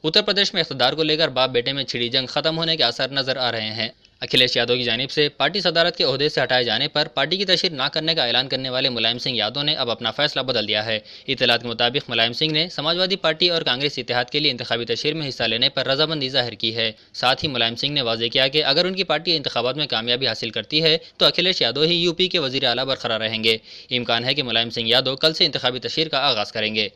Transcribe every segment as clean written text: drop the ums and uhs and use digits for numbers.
उत्तर प्रदेश में इख्तिदार को लेकर बाप बेटे में छिड़ी जंग खत्म होने के आसार नजर आ रहे हैं। अखिलेश यादव की जानिब से पार्टी सदारत के ओहदे से हटाए जाने पर पार्टी की तशहीर न करने का ऐलान करने वाले मुलायम सिंह यादव ने अब अपना फैसला बदल दिया है। इत्तलात के मुताबिक मुलायम सिंह ने समाजवादी पार्टी और कांग्रेस इत्तेहाद के लिए इंतखाबी तशहीर में हिस्सा लेने पर रजामंदी जाहिर की है। साथ ही मुलायम सिंह ने वाज़ेह किया कि अगर उनकी पार्टी इंतखाबात में कामयाबी हासिल करती है तो अखिलेश यादव ही यूपी के वज़ीर आला बरकरार रहेंगे। इम्कान है कि मुलायम सिंह यादव कल से इंतखाबी तशहीर का आगाज़ करेंगे।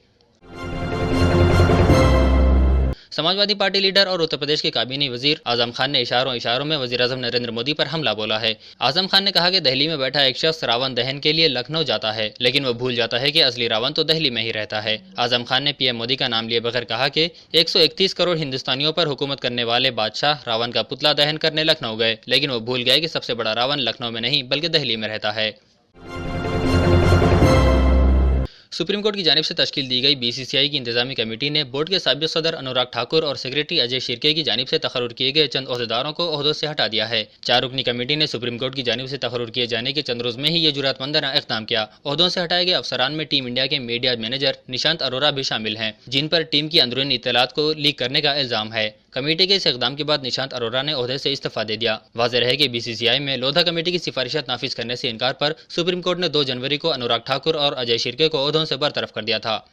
समाजवादी पार्टी लीडर और उत्तर प्रदेश के काबीनी वजीर आजम खान ने इशारों में वजीर आजम नरेंद्र मोदी पर हमला बोला है। आजम खान ने कहा कि दिल्ली में बैठा एक शख्स रावण दहन के लिए लखनऊ जाता है, लेकिन वो भूल जाता है कि असली रावण तो दिल्ली में ही रहता है। आजम खान ने पीएम मोदी का नाम लिए बगैर कहा कि 131 करोड़ हिंदुस्तानियों पर हुकूमत करने वाले बादशाह रावण का पुतला दहन करने लखनऊ गए, लेकिन वो भूल गए कि सबसे बड़ा रावण लखनऊ में नहीं बल्कि दिल्ली में रहता है। सुप्रीम कोर्ट की जानिब से तश्कील दी गई बीसीसीआई की इंतजामी कमेटी ने बोर्ड के साबिक़ सदर अनुराग ठाकुर और सेक्रेटरी अजय शिर्के की जानिब से तकर्रुर किए गए चंद ओहदेदारों को ओहदों से हटा दिया है। 4 रुकनी कमेटी ने सुप्रीम कोर्ट की जानिब से तकर्रुर किए जाने के चंद रोज में ही ये जुर्अतमंदाना इक़दाम किया। ओहदों से हटाए गए अफसरान में टीम इंडिया के मीडिया मैनेजर निशांत अरोरा भी शामिल हैं, जिन पर टीम की अंदरूनी इत्तलात को लीक करने का इल्जाम है। कमेटी के इस इक़दाम के बाद निशांत अरोरा ने ओहदे से इस्तीफा दे दिया। वाज़ेह रहे कि बीसीसीआई में लोधा कमेटी की सिफारिशात नाफिज करने से इनकार पर सुप्रीम कोर्ट ने 2 जनवरी को अनुराग ठाकुर और अजय शिर्के को ओहदों से बरतरफ कर दिया था।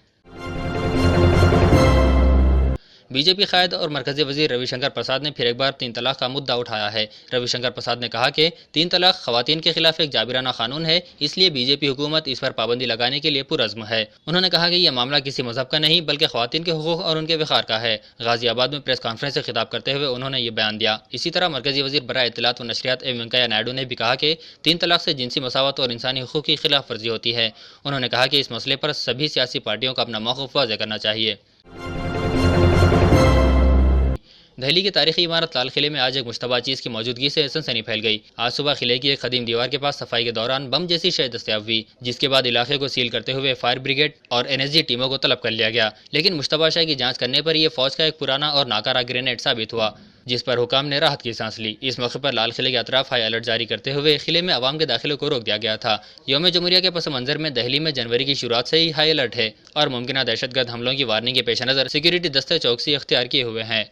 बीजेपी कायद और मरकजी वजीर रविशंकर प्रसाद ने फिर एक बार 3 तलाक का मुद्दा उठाया है। रविशंकर प्रसाद ने कहा कि 3 तलाक खवातीन के खिलाफ एक जाबिराना कानून है, इसलिए बीजेपी हुकूमत इस पर पाबंदी लगाने के लिए पुरज़्म है। उन्होंने कहा कि यह मामला किसी मजहब का नहीं बल्कि खवातीन के हुकूक और उनके वक़ार का है। गाजियाबाद में प्रेस कॉन्फ्रेंस से खिताब करते हुए उन्होंने ये बयान दिया। इसी तरह मरकजी वजीर बराए इत्तलात व नशरियात एम वेंकैया नायडू ने भी कहा कि 3 तलाक से जिनसी मसावत और इंसानी हुकूक की खिलाफ वर्जी होती है। उन्होंने कहा कि इस मसले पर सभी सियासी पार्टियों को अपना मौक़िफ़ वाज़ेह करना चाहिए। दिल्ली की तारीखी इमारत लाल किले में आज एक मुश्तबा चीज़ की मौजूदगी से सनसनी फैल गई। आज सुबह किले की एक कदीम दीवार के पास सफाई के दौरान बम जैसी शय दस्तयाब हुई, जिसके बाद इलाके को सील करते हुए फायर ब्रिगेड और एनएसजी टीमों को तलब कर लिया गया। लेकिन मुश्तबा शय की जांच करने पर यह फौज का एक पुराना और नाकारा ग्रेनेड साबित हुआ, जिस पर हुकाम ने राहत की सांस ली। इस मौके पर लाल किले के अतराफ हाई अलर्ट जारी करते हुए किले में आवाम के दाखिले को रोक दिया गया था। यौम जमहूरिया के पस मंजर में दिल्ली में जनवरी की शुरुआत से ही हाई अलर्ट है और मुमकिन दहशतगर्द हमलों की वार्निंग के पेश नज़र सिक्योरिटी दस्ते चौकसी इख्तियार किए हुए हैं।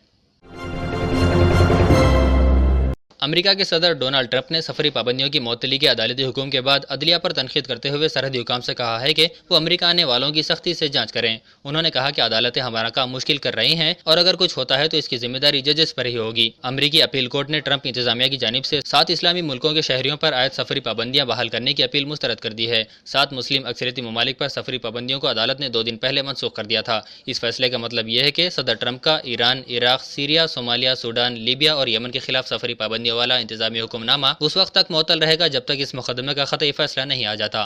अमेरिका के सदर डोनाल्ड ट्रंप ने सफरी पाबंदियों की मअतली के अदालती हुक्म के बाद अदलिया पर तनकीद करते हुए सरहदी हुकाम से कहा है कि वो अमेरिका आने वालों की सख्ती से जांच करें। उन्होंने कहा कि अदालतें हमारा काम मुश्किल कर रही हैं और अगर कुछ होता है तो इसकी जिम्मेदारी जजेस पर ही होगी। अमेरिकी अपील कोर्ट ने ट्रंप इंतजामिया की जानिब से 7 इस्लामी मुल्कों के शहरियों पर आयद सफरी पाबंदियां बहाल करने की अपील मुस्तरद कर दी है। 7 मुस्लिम अक्सरियती ममालिक पर सफरी पाबंदियों को अदालत ने 2 दिन पहले मनसूख कर दिया था। इस फैसले का मतलब यह है कि सदर ट्रंप का Iran, Iraq, Syria, Somalia, Sudan, Libya और यमन के खिलाफ सफरी पाबंदियों वाला इंतजामी हुक्मनामा उस वक्त तक मुअत्तल रहेगा जब तक इस मुकदमे का ख़तई फैसला नहीं आ जाता।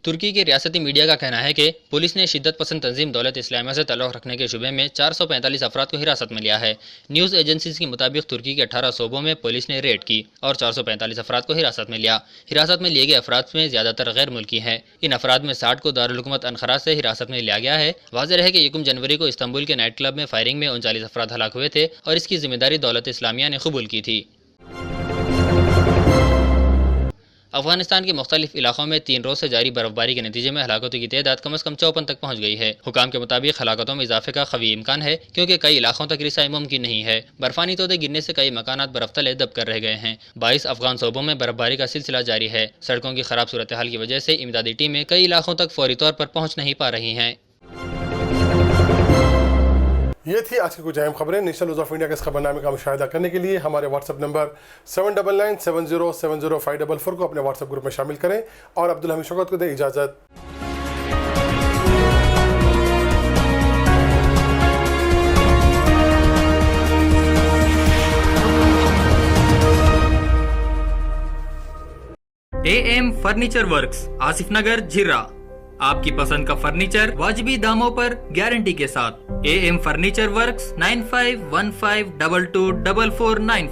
तुर्की के रियासती मीडिया का कहना है कि पुलिस ने शिद्दत पसंद तंजीम दौलत इस्लामिया से ताल्लुक़ रखने के शुबे में 445 अफराद को हिरासत में लिया है। न्यूज़ एजेंसीज के मुताबिक तुर्की के 18 सूबों में पुलिस ने रेड की और 445 अफराद को हिरासत में लिया। हिरासत में लिए गए अफराद में ज़्यादातर गैर मुल्की हैं। इन अफराद में 60 को दारुल हुकूमत अनखरा से हिरासत में लिया गया है। वाज़ेह है कि 1 जनवरी को इस्तांबुल के नाइट क्लब में फायरिंग में 39 अफराद हलाक हुए थे और इसकी जिम्मेदारी दौलत इस्लामिया ने कबूल की थी। अफगानिस्तान के मुख्तलिफ इलाकों में 3 रोज से जारी बर्फबारी के नतीजे में हलाकतों की तादाद कम से कम 54 तक पहुंच गई है। हुकाम के मुताबिक हलाकतों में इजाफे का कवी इम्कान है, क्योंकि कई इलाकों तक रिसाई मुमकिन नहीं है। बर्फानी तोदे गिरने से कई मकानात बर्फ तले दब कर रह गए हैं। 22 अफगान सूबों में बर्फबारी का सिलसिला जारी है। सड़कों की खराब सूरत हाल की वजह से इमदादी टीमें कई इलाकों तक फौरी तौर पर पहुँच नहीं पा रही हैं। ये थी आज की कुछ अहम खबरें। नेशनल न्यूज़ ऑफ इंडिया के इस खबरनामे का मुशाहिदा करने के लिए हमारे व्हाट्सएप नंबर 7997070544 को अपने व्हाट्सएप ग्रुप में शामिल करें और अब्दुल हमीद शौकत को दें इजाज़त। AM फर्नीचर वर्क्स, आसिफ नगर, झिर्रा। आपकी पसंद का फर्नीचर वाजिबी दामों पर गारंटी के साथ। AM furniture works 9515224494।